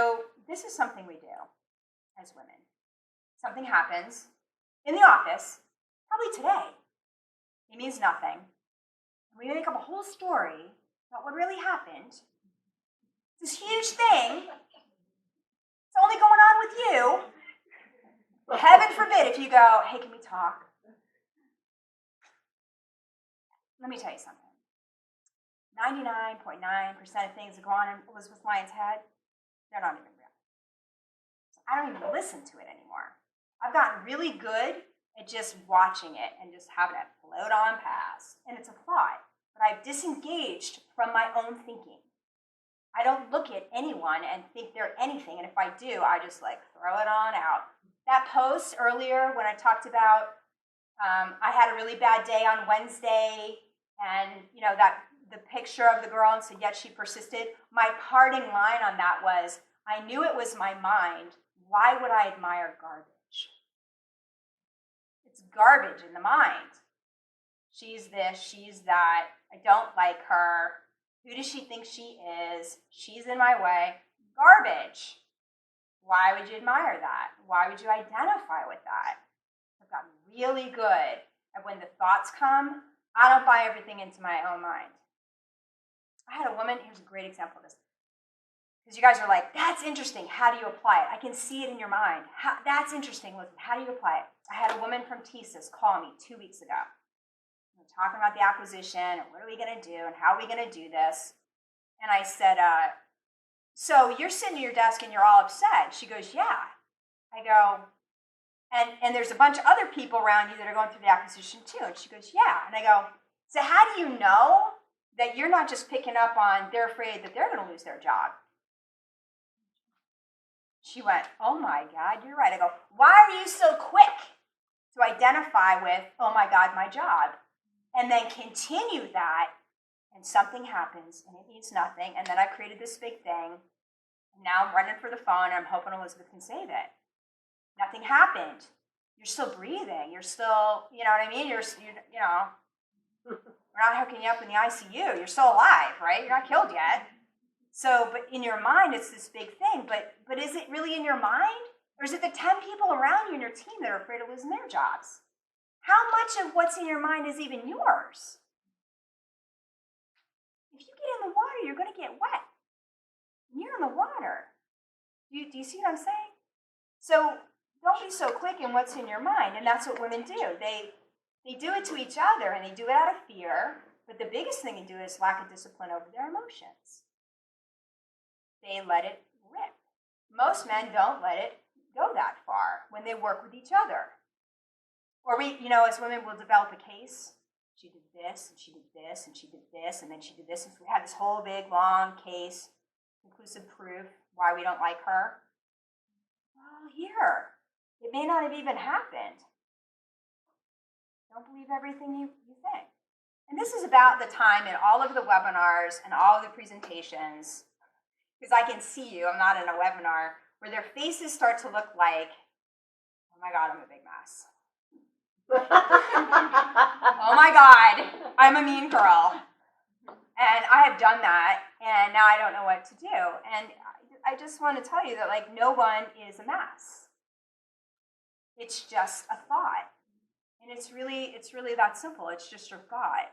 So this is something we do as women. Something happens in the office, probably today. It means nothing. We make up a whole story about what really happened. This huge thing. It's only going on with you. Heaven forbid if you go, hey, can we talk? Let me tell you something. 99.9% of things that go on in Elizabeth Lyon's head, they're not even real. So I don't even listen to it anymore. I've gotten really good at just watching it and just having it float on past. And it's a plot. But I've disengaged from my own thinking. I don't look at anyone and think they're anything. And if I do, I just like throw it on out. That post earlier when I talked about I had a really bad day on Wednesday, and that the picture of the girl, and so yet she persisted. My parting line on that was, I knew it was my mind. Why would I admire garbage? It's garbage in the mind. She's this, she's that. I don't like her. Who does she think she is? She's in my way. Garbage. Why would you admire that? Why would you identify with that? I've gotten really good at when the thoughts come, I don't buy everything into my own mind. I had a woman, here's a great example of this. Because you guys are like, that's interesting, how do you apply it? I can see it in your mind. That's interesting, listen, how do you apply it? I had a woman from TSIS call me 2 weeks ago. We were talking about the acquisition, and what are we going to do, and how are we going to do this? And I said, so you're sitting at your desk and you're all upset. She goes, yeah. I go, and there's a bunch of other people around you that are going through the acquisition too. And she goes, yeah. And I go, so how do you know that you're not just picking up on they're afraid that they're going to lose their job? She went, oh my God, you're right. I go, why are you so quick to identify with, oh my God, my job? And then continue that, and something happens, and it means nothing, and then I created this big thing, and now I'm running for the phone, and I'm hoping Elizabeth can save it. Nothing happened. You're still breathing. You're still, you know what I mean? We're not hooking you up in the ICU. You're still alive, right? You're not killed yet. So, but in your mind, it's this big thing. But is it really in your mind? Or is it the 10 people around you in your team that are afraid of losing their jobs? How much of what's in your mind is even yours? If you get in the water, you're going to get wet. You're in the water. Do you see what I'm saying? So don't be so quick in what's in your mind. And that's what women do. They do it to each other, and they do it out of fear. But the biggest thing they do is lack of discipline over their emotions. They let it rip. Most men don't let it go that far when they work with each other. Or we, as women, will develop a case. She did this, and she did this, and she did this, and then she did this. And we have this whole big, long case, conclusive proof why we don't like her. Well, here, it may not have even happened. Don't believe everything you think. And this is about the time in all of the webinars and all of the presentations, because I can see you, I'm not in a webinar, where their faces start to look like, oh my God, I'm a big mess. Oh my God, I'm a mean girl. And I have done that, and now I don't know what to do. And I just want to tell you that, no one is a mess. It's just a thought. And it's really that simple. It's just your thought.